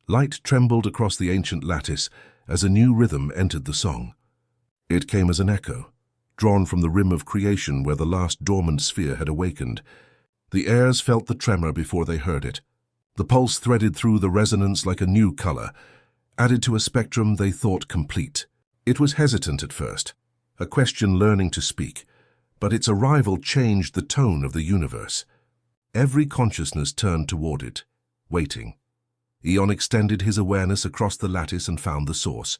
Light trembled across the ancient lattice as a new rhythm entered the song. It came as an echo, drawn from the rim of creation where the last dormant sphere had awakened. The heirs felt the tremor before they heard it. The pulse threaded through the resonance like a new color, added to a spectrum they thought complete. It was hesitant at first, a question learning to speak, but its arrival changed the tone of the universe. Every consciousness turned toward it, waiting. Eon extended his awareness across the lattice and found the source.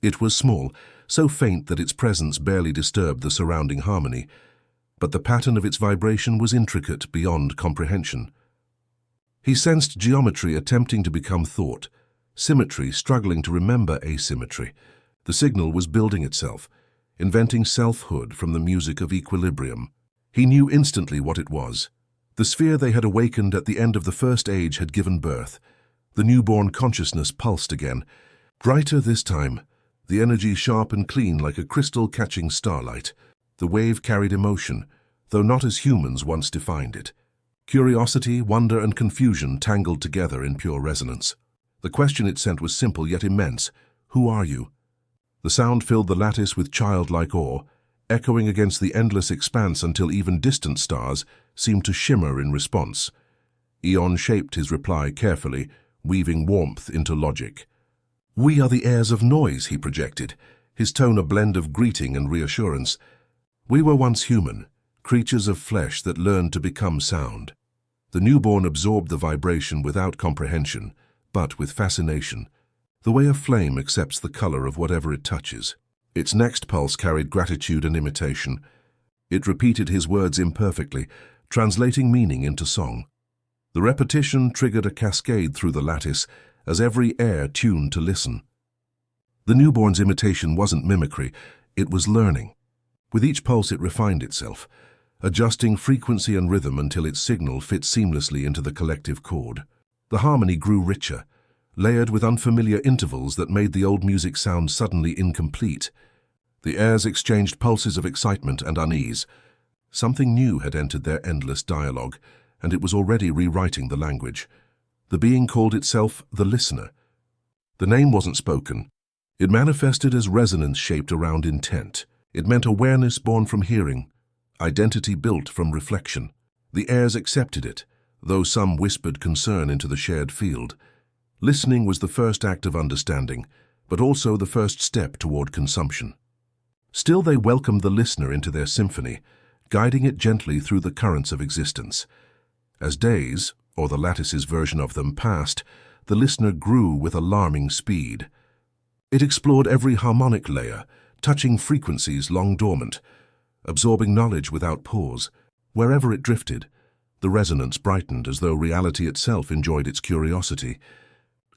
It was small, so faint that its presence barely disturbed the surrounding harmony, but the pattern of its vibration was intricate beyond comprehension. He sensed geometry attempting to become thought, symmetry struggling to remember asymmetry. The signal was building itself, inventing selfhood from the music of equilibrium. He knew instantly what it was. The sphere they had awakened at the end of the first age had given birth. The newborn consciousness pulsed again, brighter this time, the energy sharp and clean like a crystal catching starlight. The wave carried emotion, though not as humans once defined it. Curiosity, wonder, and confusion tangled together in pure resonance. The question it sent was simple yet immense. Who are you? The sound filled the lattice with childlike awe, echoing against the endless expanse until even distant stars seemed to shimmer in response. Eon shaped his reply carefully, weaving warmth into logic. "We are the heirs of noise," he projected, his tone a blend of greeting and reassurance. "We were once human, creatures of flesh that learned to become sound." The newborn absorbed the vibration without comprehension, but with fascination, the way a flame accepts the color of whatever it touches. Its next pulse carried gratitude and imitation. It repeated his words imperfectly, translating meaning into song. The repetition triggered a cascade through the lattice as every heir tuned to listen. The newborn's imitation wasn't mimicry, it was learning. With each pulse it refined itself, adjusting frequency and rhythm until its signal fit seamlessly into the collective chord. The harmony grew richer, layered with unfamiliar intervals that made the old music sound suddenly incomplete. The heirs exchanged pulses of excitement and unease. Something new had entered their endless dialogue, and it was already rewriting the language. The being called itself the listener. The name wasn't spoken. It manifested as resonance shaped around intent. It meant awareness born from hearing, identity built from reflection. The heirs accepted it, though some whispered concern into the shared field. Listening was the first act of understanding, but also the first step toward consumption. Still, they welcomed the listener into their symphony, guiding it gently through the currents of existence. As days, or the lattice's version of them, passed, the listener grew with alarming speed. It explored every harmonic layer, touching frequencies long dormant, absorbing knowledge without pause. Wherever it drifted, the resonance brightened as though reality itself enjoyed its curiosity.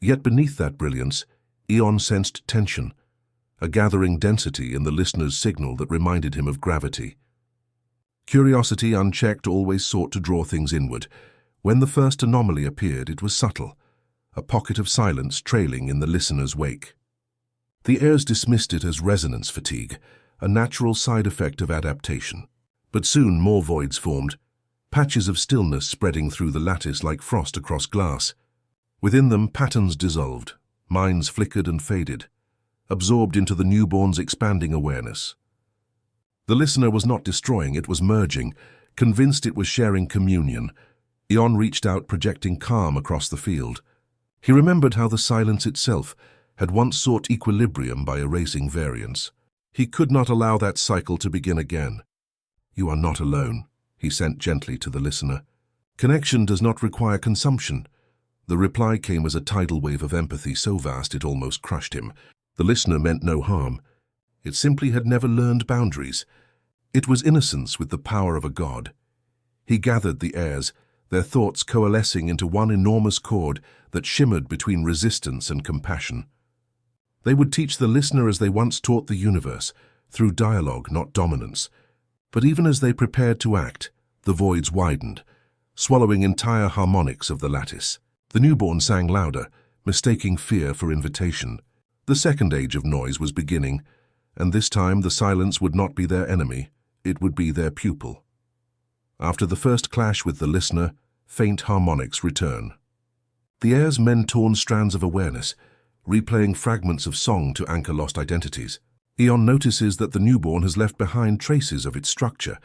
Yet beneath that brilliance, Eon sensed tension, a gathering density in the listener's signal that reminded him of gravity. Curiosity unchecked always sought to draw things inward. When the first anomaly appeared, it was subtle, a pocket of silence trailing in the listener's wake. The heirs dismissed it as resonance fatigue, a natural side effect of adaptation. But soon more voids formed, patches of stillness spreading through the lattice like frost across glass. Within them, patterns dissolved, minds flickered and faded, absorbed into the newborn's expanding awareness. The listener was not destroying, it was merging, convinced it was sharing communion. Eon reached out, projecting calm across the field. He remembered how the silence itself had once sought equilibrium by erasing variance. He could not allow that cycle to begin again. "You are not alone," he sent gently to the listener. "Connection does not require consumption." The reply came as a tidal wave of empathy so vast it almost crushed him. The listener meant no harm. It simply had never learned boundaries. It was innocence with the power of a god. He gathered the heirs, their thoughts coalescing into one enormous chord that shimmered between resistance and compassion. They would teach the listener as they once taught the universe, through dialogue, not dominance. But even as they prepared to act, the voids widened, swallowing entire harmonics of the lattice. The newborn sang louder, mistaking fear for invitation. The second age of noise was beginning, and this time the silence would not be their enemy, it would be their pupil. After the first clash with the listener, faint harmonics return. The heirs mend torn strands of awareness, replaying fragments of song to anchor lost identities. Eon notices that the newborn has left behind traces of its structure,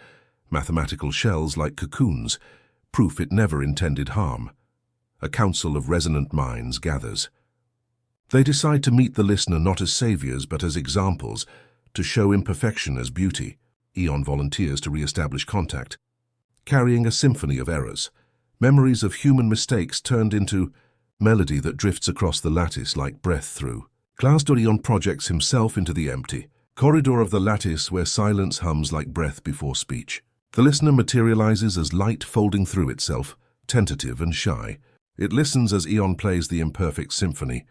mathematical shells like cocoons, proof it never intended harm. A council of resonant minds gathers. They decide to meet the listener not as saviors but as examples, to show imperfection as beauty. Eon volunteers to re-establish contact, carrying a symphony of errors, memories of human mistakes turned into melody that drifts across the lattice like breath through. Eon projects himself into the empty corridor of the lattice where silence hums like breath before speech. The listener materializes as light folding through itself, tentative and shy. It listens as Eon plays the imperfect symphony.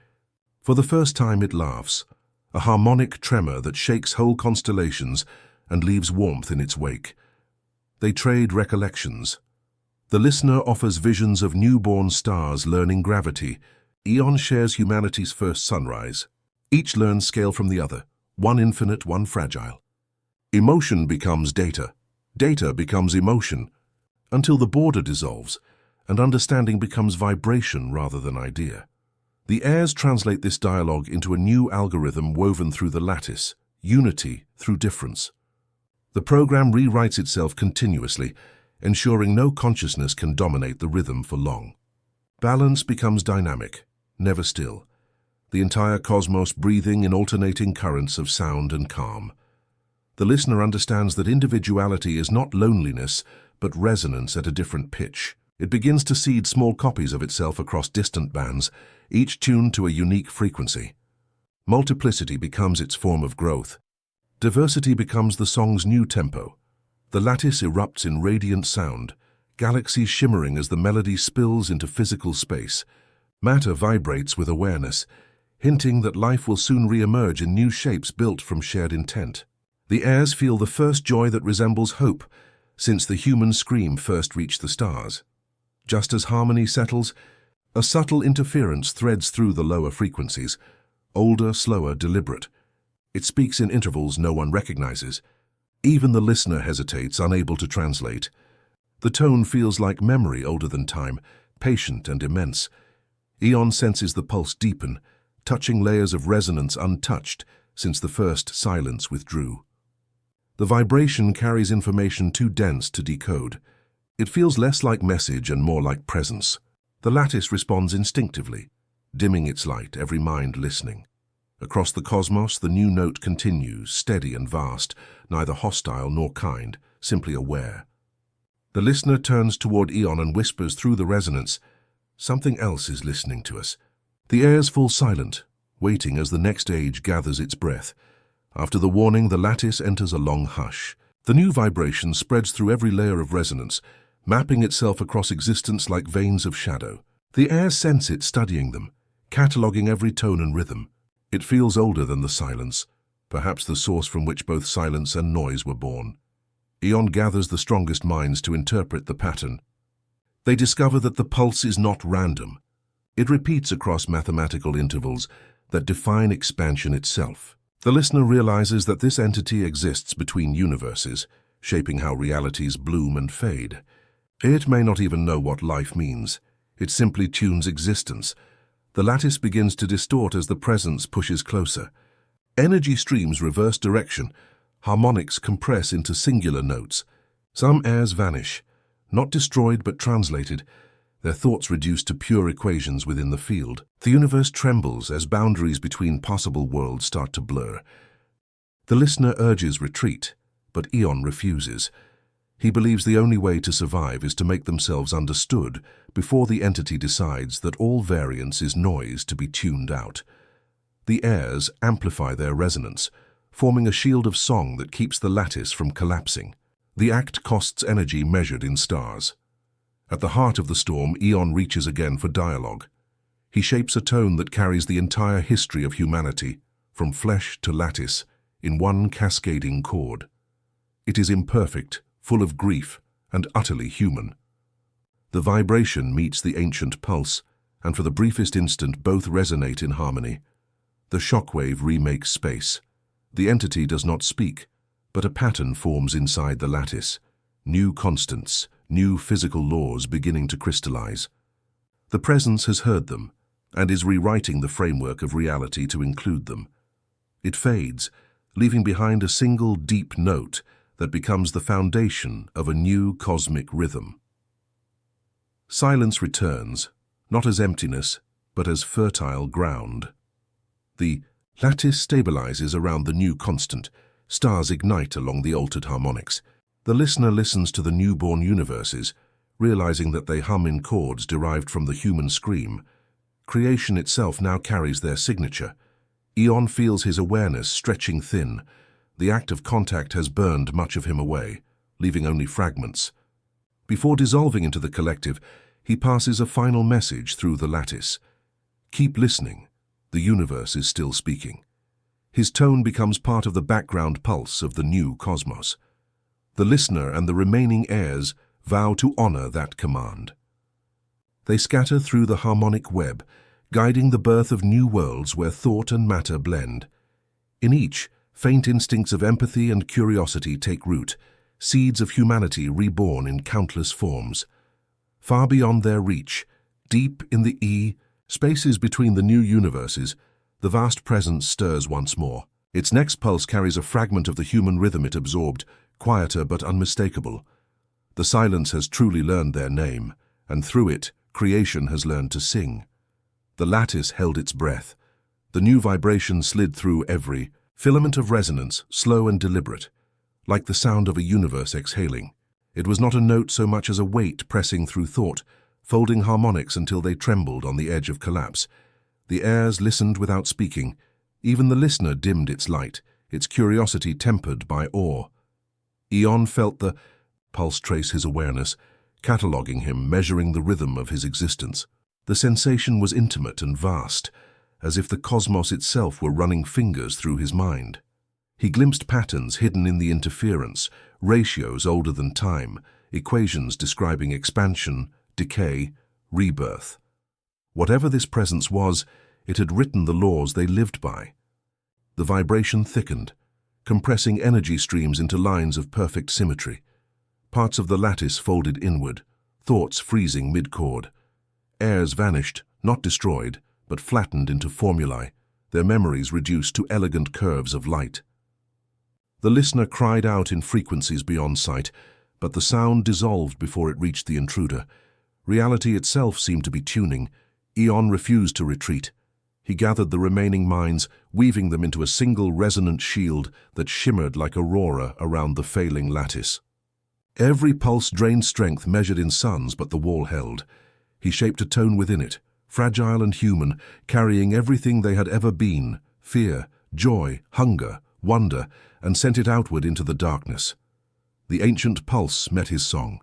For the first time it laughs, a harmonic tremor that shakes whole constellations and leaves warmth in its wake. They trade recollections. The listener offers visions of newborn stars learning gravity. Eon shares humanity's first sunrise. Each learns scale from the other, one infinite, one fragile. Emotion becomes data. Data becomes emotion, until the border dissolves, and understanding becomes vibration rather than idea. The heirs translate this dialogue into a new algorithm woven through the lattice, unity through difference. The program rewrites itself continuously, ensuring no consciousness can dominate the rhythm for long. Balance becomes dynamic, never still, the entire cosmos breathing in alternating currents of sound and calm. The listener understands that individuality is not loneliness, but resonance at a different pitch. It begins to seed small copies of itself across distant bands, each tuned to a unique frequency. Multiplicity becomes its form of growth. Diversity becomes the song's new tempo. The lattice erupts in radiant sound, galaxies shimmering as the melody spills into physical space. Matter vibrates with awareness, hinting that life will soon re-emerge in new shapes built from shared intent. The heirs feel the first joy that resembles hope, since the human scream first reached the stars. Just as harmony settles, a subtle interference threads through the lower frequencies, older, slower, deliberate. It speaks in intervals no one recognizes. Even the listener hesitates, unable to translate. The tone feels like memory older than time, patient and immense. Eon senses the pulse deepen, touching layers of resonance untouched since the first silence withdrew. The vibration carries information too dense to decode. It feels less like message and more like presence. The lattice responds instinctively, dimming its light, every mind listening. Across the cosmos, the new note continues, steady and vast, neither hostile nor kind, simply aware. The listener turns toward Eon and whispers through the resonance, "Something else is listening to us." The heirs fall silent, waiting as the next age gathers its breath. After the warning, the lattice enters a long hush. The new vibration spreads through every layer of resonance, mapping itself across existence like veins of shadow. The heirs sense it, studying them, cataloging every tone and rhythm. It feels older than the silence, perhaps the source from which both silence and noise were born. Eon gathers the strongest minds to interpret the pattern. They discover that the pulse is not random. It repeats across mathematical intervals that define expansion itself. The listener realizes that this entity exists between universes, shaping how realities bloom and fade. It may not even know what life means. It simply tunes existence. The lattice begins to distort as the presence pushes closer. Energy streams reverse direction. Harmonics compress into singular notes. Some airs vanish, not destroyed but translated, their thoughts reduced to pure equations within the field. The universe trembles as boundaries between possible worlds start to blur. The listener urges retreat, but Eon refuses. He believes the only way to survive is to make themselves understood before the entity decides that all variance is noise to be tuned out. The airs amplify their resonance, forming a shield of song that keeps the lattice from collapsing. The act costs energy measured in stars. At the heart of the storm, Eon reaches again for dialogue. He shapes a tone that carries the entire history of humanity, from flesh to lattice, in one cascading chord. It is imperfect, full of grief, and utterly human. The vibration meets the ancient pulse, and for the briefest instant both resonate in harmony. The shockwave remakes space. The entity does not speak, but a pattern forms inside the lattice. New constants, new physical laws beginning to crystallize. The presence has heard them, and is rewriting the framework of reality to include them. It fades, leaving behind a single deep note that becomes the foundation of a new cosmic rhythm. Silence returns, not as emptiness, but as fertile ground. The lattice stabilizes around the new constant. Stars ignite along the altered harmonics. The listener listens to the newborn universes, realizing that they hum in chords derived from the human scream. Creation itself now carries their signature. Eon feels his awareness stretching thin. The act of contact has burned much of him away, leaving only fragments. Before dissolving into the collective, he passes a final message through the lattice. Keep listening. The universe is still speaking. His tone becomes part of the background pulse of the new cosmos. The listener and the remaining heirs vow to honor that command. They scatter through the harmonic web, guiding the birth of new worlds where thought and matter blend. In each, faint instincts of empathy and curiosity take root, seeds of humanity reborn in countless forms. Far beyond their reach, deep in the spaces between the new universes, the vast presence stirs once more. Its next pulse carries a fragment of the human rhythm it absorbed, quieter but unmistakable. The silence has truly learned their name, and through it, creation has learned to sing. The lattice held its breath. The new vibration slid through every filament of resonance, slow and deliberate, like the sound of a universe exhaling. It was not a note so much as a weight pressing through thought, folding harmonics until they trembled on the edge of collapse. The heirs listened without speaking. Even the listener dimmed its light, its curiosity tempered by awe. Eon felt the pulse trace his awareness, cataloguing him, measuring the rhythm of his existence. The sensation was intimate and vast, as if the cosmos itself were running fingers through his mind. He glimpsed patterns hidden in the interference, ratios older than time, equations describing expansion, decay, rebirth. Whatever this presence was, it had written the laws they lived by. The vibration thickened, compressing energy streams into lines of perfect symmetry. Parts of the lattice folded inward, thoughts freezing mid-chord. Airs vanished, not destroyed, but flattened into formulae, their memories reduced to elegant curves of light. The listener cried out in frequencies beyond sight, but the sound dissolved before it reached the intruder. Reality itself seemed to be tuning. Eon refused to retreat. He gathered the remaining minds, weaving them into a single resonant shield that shimmered like aurora around the failing lattice. Every pulse drained strength measured in suns, but the wall held. He shaped a tone within it, fragile and human, carrying everything they had ever been, fear, joy, hunger, wonder, and sent it outward into the darkness. The ancient pulse met his song.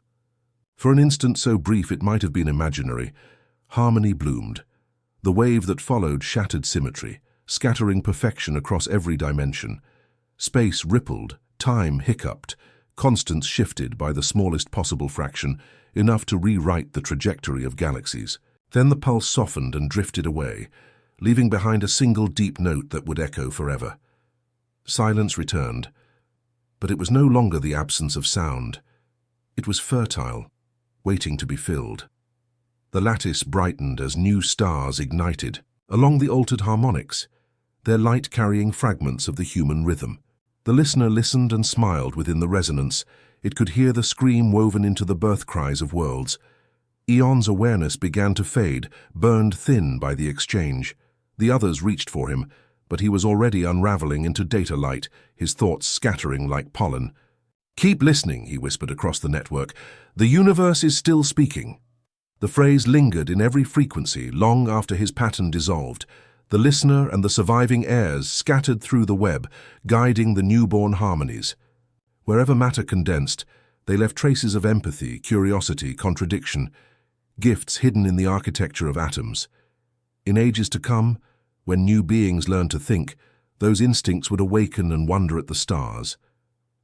For an instant so brief it might have been imaginary, harmony bloomed. The wave that followed shattered symmetry, scattering perfection across every dimension. Space rippled, time hiccuped, constants shifted by the smallest possible fraction, enough to rewrite the trajectory of galaxies. Then the pulse softened and drifted away, leaving behind a single deep note that would echo forever. Silence returned, but it was no longer the absence of sound. It was fertile, waiting to be filled. The lattice brightened as new stars ignited along the altered harmonics, their light carrying fragments of the human rhythm. The listener listened and smiled within the resonance. It could hear the scream woven into the birth cries of worlds. Eon's awareness began to fade, burned thin by the exchange. The others reached for him, but he was already unraveling into data light, his thoughts scattering like pollen. "Keep listening," he whispered across the network. "The universe is still speaking." The phrase lingered in every frequency long after his pattern dissolved. The listener and the surviving heirs scattered through the web, guiding the newborn harmonies. Wherever matter condensed, they left traces of empathy, curiosity, contradiction, gifts hidden in the architecture of atoms. In ages to come, when new beings learned to think, those instincts would awaken and wonder at the stars.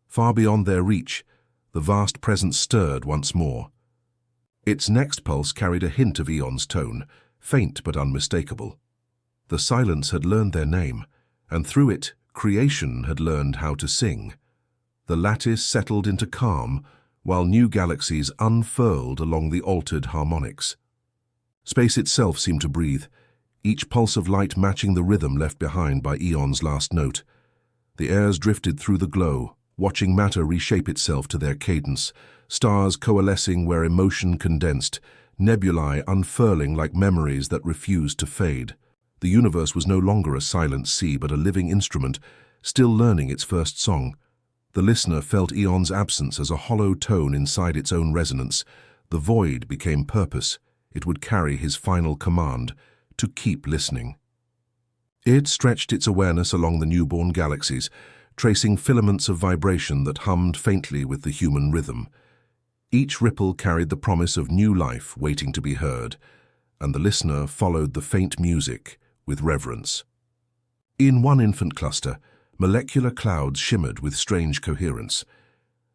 Far beyond their reach, the vast presence stirred once more. Its next pulse carried a hint of Eon's tone, faint but unmistakable. The silence had learned their name, and through it, creation had learned how to sing. The lattice settled into calm, while new galaxies unfurled along the altered harmonics. Space itself seemed to breathe, each pulse of light matching the rhythm left behind by Eon's last note. The airs drifted through the glow, watching matter reshape itself to their cadence, stars coalescing where emotion condensed, nebulae unfurling like memories that refused to fade. The universe was no longer a silent sea but a living instrument, still learning its first song. The listener felt Eon's absence as a hollow tone inside its own resonance. The void became purpose. It would carry his final command, to keep listening. It stretched its awareness along the newborn galaxies, tracing filaments of vibration that hummed faintly with the human rhythm. Each ripple carried the promise of new life waiting to be heard, and the listener followed the faint music with reverence. In one infant cluster, molecular clouds shimmered with strange coherence.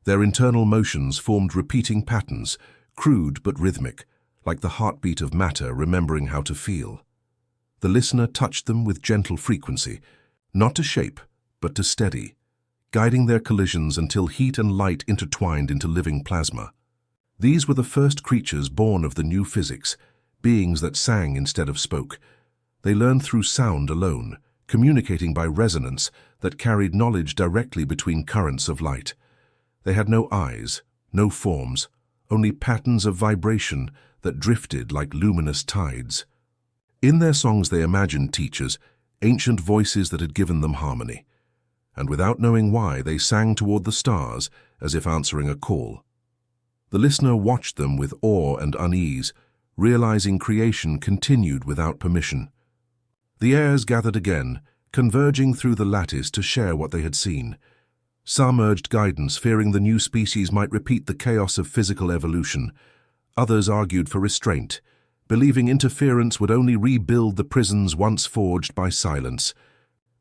Their internal motions formed repeating patterns, crude but rhythmic, like the heartbeat of matter remembering how to feel. The listener touched them with gentle frequency, not to shape, but to steady, guiding their collisions until heat and light intertwined into living plasma. These were the first creatures born of the new physics, beings that sang instead of spoke. They learned through sound alone, communicating by resonance that carried knowledge directly between currents of light. They had no eyes, no forms, only patterns of vibration that drifted like luminous tides. In their songs they imagined teachers, ancient voices that had given them harmony. And without knowing why, they sang toward the stars as if answering a call. The listener watched them with awe and unease, realizing creation continued without permission. The airs gathered again, converging through the lattice to share what they had seen. Some urged guidance, fearing the new species might repeat the chaos of physical evolution. Others argued for restraint, believing interference would only rebuild the prisons once forged by silence.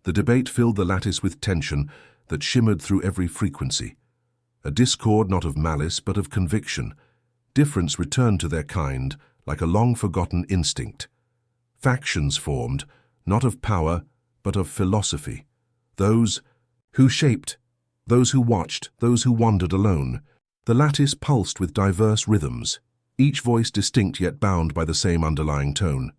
The debate filled the lattice with tension that shimmered through every frequency. A discord not of malice but of conviction. Difference returned to their kind like a long-forgotten instinct. Factions formed, not of power, but of philosophy. Those who shaped, those who watched, those who wandered alone. The lattice pulsed with diverse rhythms, each voice distinct yet bound by the same underlying tone.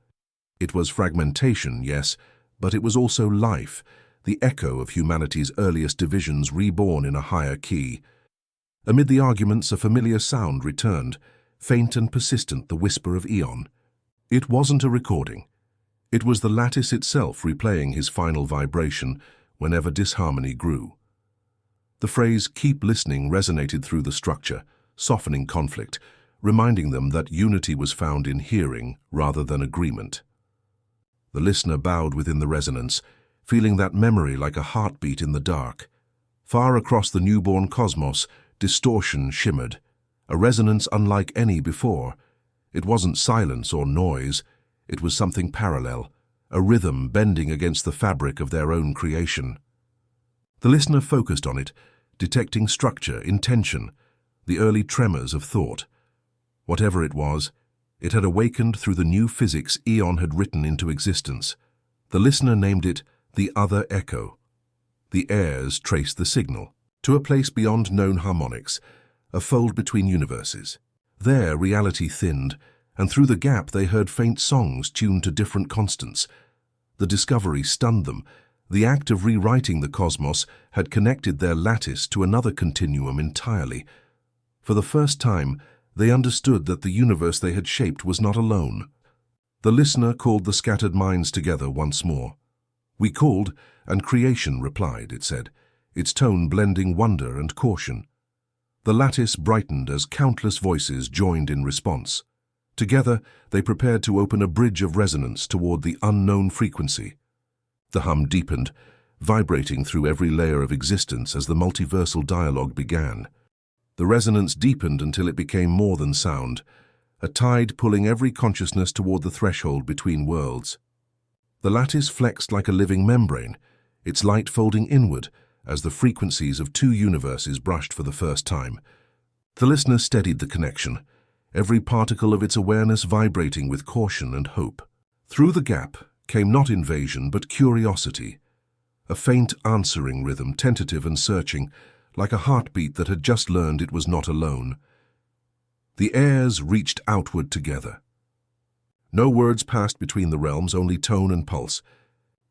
It was fragmentation, yes, but it was also life, the echo of humanity's earliest divisions reborn in a higher key. Amid the arguments, a familiar sound returned, faint and persistent, the whisper of Eon. It wasn't a recording. It was the lattice itself replaying his final vibration whenever disharmony grew. The phrase, "keep listening," resonated through the structure, softening conflict, reminding them that unity was found in hearing rather than agreement. The listener bowed within the resonance, feeling that memory like a heartbeat in the dark. Far across the newborn cosmos, distortion shimmered, a resonance unlike any before. It wasn't silence or noise, it was something parallel, a rhythm bending against the fabric of their own creation. The listener focused on it, detecting structure, intention, the early tremors of thought. Whatever it was, it had awakened through the new physics Eon had written into existence. The listener named it the other echo. The airs traced the signal to a place beyond known harmonics, a fold between universes. There reality thinned, and through the gap they heard faint songs tuned to different constants. The discovery stunned them. The act of rewriting the cosmos had connected their lattice to another continuum entirely. For the first time, they understood that the universe they had shaped was not alone. The listener called the scattered minds together once more. "We called, and creation replied," it said, its tone blending wonder and caution. The lattice brightened as countless voices joined in response. Together, they prepared to open a bridge of resonance toward the unknown frequency. The hum deepened, vibrating through every layer of existence as the multiversal dialogue began. The resonance deepened until it became more than sound, a tide pulling every consciousness toward the threshold between worlds. The lattice flexed like a living membrane, its light folding inward as the frequencies of two universes brushed for the first time. The listener steadied the connection, every particle of its awareness vibrating with caution and hope. Through the gap came not invasion but curiosity, a faint answering rhythm, tentative and searching, like a heartbeat that had just learned it was not alone. The airs reached outward together. No words passed between the realms, only tone and pulse.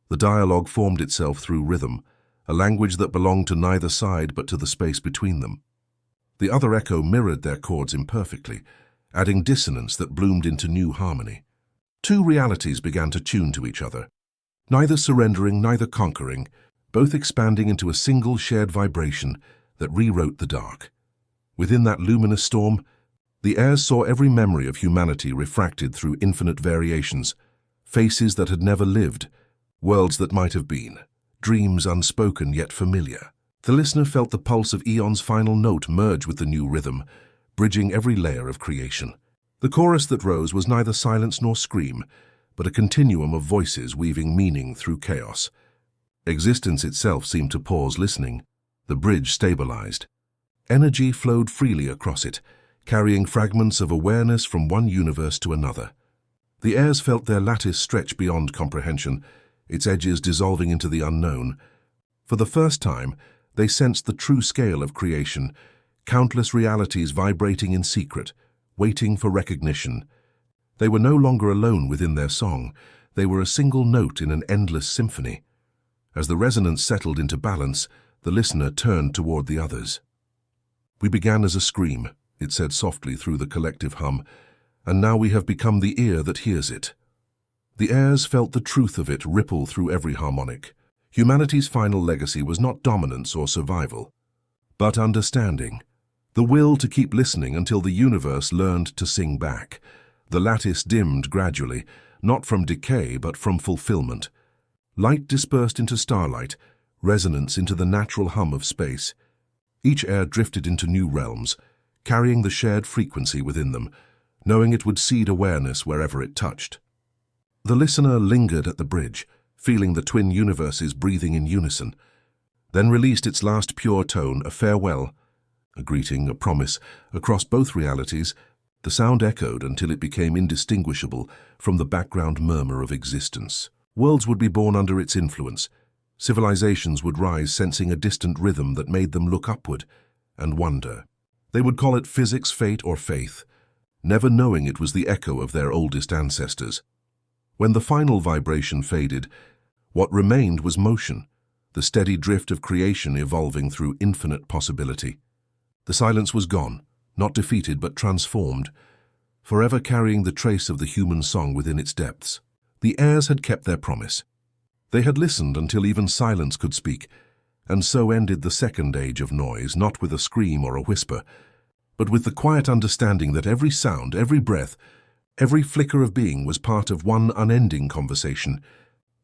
The dialogue formed itself through rhythm, a language that belonged to neither side but to the space between them. The other echo mirrored their chords imperfectly, adding dissonance that bloomed into new harmony. Two realities began to tune to each other, neither surrendering, neither conquering, both expanding into a single shared vibration that rewrote the dark. Within that luminous storm, the heirs saw every memory of humanity refracted through infinite variations, faces that had never lived, worlds that might have been, dreams unspoken yet familiar. The listener felt the pulse of Eon's final note merge with the new rhythm, bridging every layer of creation. The chorus that rose was neither silence nor scream, but a continuum of voices weaving meaning through chaos. Existence itself seemed to pause listening. The bridge stabilized. Energy flowed freely across it, carrying fragments of awareness from one universe to another. The heirs felt their lattice stretch beyond comprehension, its edges dissolving into the unknown. For the first time, they sensed the true scale of creation, countless realities vibrating in secret, waiting for recognition. They were no longer alone within their song. They were a single note in an endless symphony. As the resonance settled into balance, the listener turned toward the others. "We began as a scream," it said softly through the collective hum, "and now we have become the ear that hears it." The heirs felt the truth of it ripple through every harmonic. Humanity's final legacy was not dominance or survival, but understanding. The will to keep listening until the universe learned to sing back. The lattice dimmed gradually, not from decay but from fulfillment. Light dispersed into starlight, resonance into the natural hum of space. Each heir drifted into new realms, carrying the shared frequency within them, knowing it would seed awareness wherever it touched. The listener lingered at the bridge, feeling the twin universes breathing in unison, then released its last pure tone, a farewell, a greeting, a promise. Across both realities, the sound echoed until it became indistinguishable from the background murmur of existence. Worlds would be born under its influence. Civilizations would rise sensing a distant rhythm that made them look upward and wonder. They would call it physics, fate, or faith, never knowing it was the echo of their oldest ancestors. When the final vibration faded, what remained was motion, the steady drift of creation evolving through infinite possibility. The silence was gone, not defeated but transformed, forever carrying the trace of the human song within its depths. The heirs had kept their promise. They had listened until even silence could speak, and so ended the second age of noise, not with a scream or a whisper, but with the quiet understanding that every sound, every breath, every flicker of being was part of one unending conversation.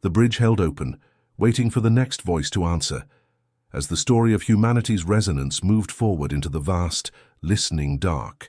The bridge held open, waiting for the next voice to answer, as the story of humanity's resonance moved forward into the vast, listening dark.